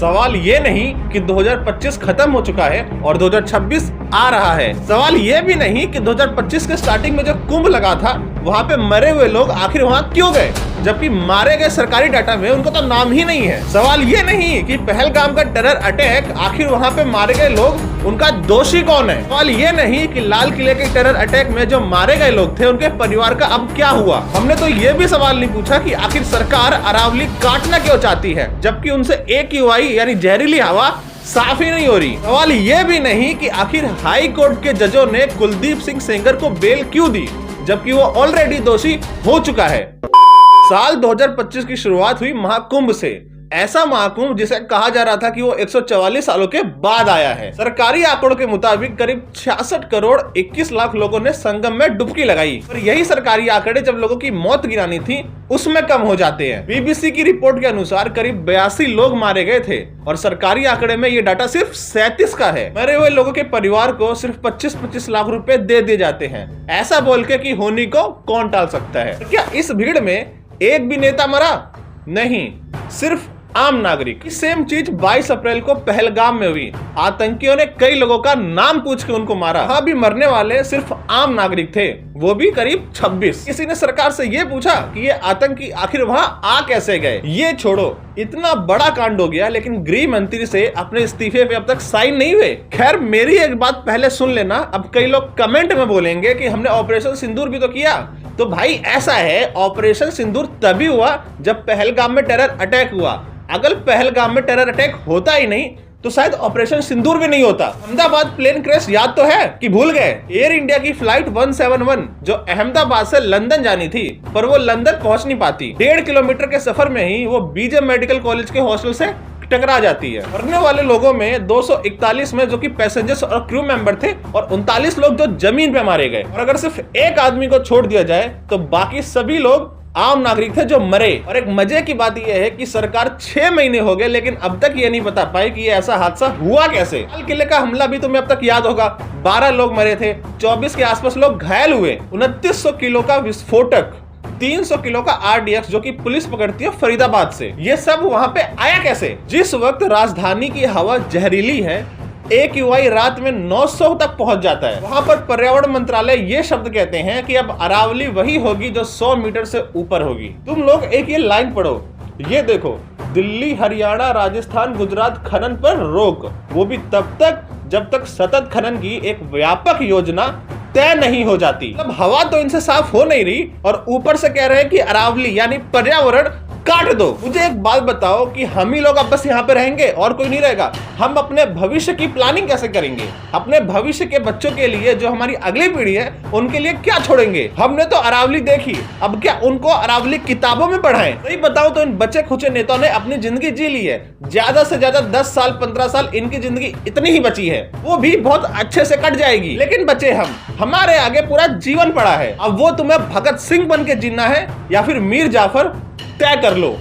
सवाल ये नहीं कि 2025 खत्म हो चुका है और 2026 आ रहा है। सवाल ये भी नहीं कि 2025 के स्टार्टिंग में जो कुंभ लगा था वहाँ पे मरे हुए लोग आखिर वहाँ क्यों गए, जबकि मारे गए सरकारी डाटा में उनको तो नाम ही नहीं है। सवाल ये नहीं कि पहलगाम का टेरर अटैक आखिर वहाँ पे मारे गए लोग उनका दोषी कौन है। सवाल ये नहीं कि लाल किले के टेरर अटैक में जो मारे गए लोग थे उनके परिवार का अब क्या हुआ। हमने तो ये भी सवाल नहीं पूछा कि आखिर सरकार अरावली काटना क्यों चाहती है, जबकि उनसे AQI यानी जहरीली हवा साफ ही नहीं हो रही। सवाल ये भी नहीं कि आखिर हाई कोर्ट के जजों ने कुलदीप सिंह सेंगर को बेल क्यों दी, जबकि वो ऑलरेडी दोषी हो चुका है। साल 2025 की शुरुआत हुई महाकुंभ से, ऐसा महाकुंभ जिसे कहा जा रहा था कि वो 144 सालों के बाद आया है। सरकारी आंकड़ों के मुताबिक करीब 66 करोड़ 21 लाख लोगों ने संगम में डुबकी लगाई, और यही सरकारी आंकड़े जब लोगों की मौत गिरानी थी उसमें कम हो जाते हैं। BBC की रिपोर्ट के अनुसार करीब 82 लोग मारे गए थे और सरकारी आंकड़े में ये डाटा सिर्फ 37 का है। मरे हुए लोगों के परिवार को सिर्फ 25-25 लाख रुपए दे दिए जाते हैं, ऐसा बोल के कि होनी को कौन टाल सकता है। क्या इस भीड़ में एक भी नेता मरा? नहीं, सिर्फ आम नागरिक। सेम चीज 22 अप्रैल को पहलगाम में हुई। आतंकियों ने कई लोगों का नाम पूछ के उनको मारा। वहाँ भी मरने वाले सिर्फ आम नागरिक थे, वो भी करीब 26। किसी ने सरकार से ये पूछा कि ये आतंकी आखिर वहाँ आ कैसे गए। ये छोड़ो, इतना बड़ा कांड हो गया लेकिन गृह मंत्री से अपने इस्तीफे पे अब तक साइन नहीं हुए। खैर, मेरी एक बात पहले सुन लेना, अब कई लोग कमेंट में बोलेंगे कि हमने ऑपरेशन सिंदूर भी तो किया। तो भाई ऐसा है, ऑपरेशन सिंदूर तभी हुआ जब पहलगाम में टेरर अटैक हुआ। अगर पहलगाम में टेरर अटैक होता ही नहीं तो शायद ऑपरेशन सिंदूर भी नहीं होता। अहमदाबाद प्लेन क्रैश याद तो है कि भूल गए? एयर इंडिया की फ्लाइट 171 जो अहमदाबाद से लंदन जानी थी, पर वो लंदन पहुंच नहीं पाती। 1.5 किलोमीटर के सफर में ही वो BJ मेडिकल कॉलेज के हॉस्टल से टकरा जाती है। मरने वाले लोगों में 241 में जो कि पैसेंजर्स और क्रू मेंबर थे, और 39 लोग जो जमीन पे मारे गए। और अगर सिर्फ एक आदमी को छोड़ दिया जाए तो बाकी सभी लोग आम नागरिक थे जो मरे। और एक मजे की बात यह है कि सरकार 6 महीने हो गए लेकिन अब तक ये नहीं बता पाई कि ये ऐसा हादसा हुआ कैसे। लाल किले का हमला भी तुम्हें अब तक याद होगा, 12 लोग मरे थे, 24 के आसपास लोग घायल हुए। 2900 किलो का विस्फोटक, 300 किलो का RDX जो कि पुलिस पकड़ती है फरीदाबाद से, ये सब वहां पे आया कैसे? जिस वक्त राजधानी की हवा जहरीली है, AQI रात में 900 तक पहुंच जाता है। वहां पर पर्यावरण मंत्रालय ये शब्द कहते हैं कि अब अरावली वही होगी जो 100 मीटर से ऊपर होगी। तुम लोग एक ये लाइन पढ़ो, ये देखो, दिल्ली, हरियाणा, राजस्थान, गुजरात खनन पर रोक, वो भी तब तक जब तक सतत खनन की एक व्यापक योजना तय नहीं हो जाती। मतलब हवा तो इनसे साफ हो नहीं रही और ऊपर से कह रहे हैं कि अरावली यानी पर्यावरण काट दो। मुझे एक बात बताओ कि हम ही लोग अब बस यहाँ पे रहेंगे और कोई नहीं रहेगा? हम अपने भविष्य की प्लानिंग कैसे करेंगे? अपने भविष्य के बच्चों के लिए, जो हमारी अगली पीढ़ी है, उनके लिए क्या छोड़ेंगे? हमने तो अरावली देखी, अब क्या उनको अरावली किताबों में पढ़ाएं? सही बताओ तो इन बचे खुचे नेताओं ने अपनी जिंदगी जी ली है। ज्यादा से ज्यादा 10 साल 15 साल इनकी जिंदगी इतनी ही बची है, वो भी बहुत अच्छे से कट जाएगी। लेकिन बचे हम, हमारे आगे पूरा जीवन पड़ा है। अब वो तुम्हें भगत सिंह बन के जीना है या फिर मीर जाफर, तय कर लो।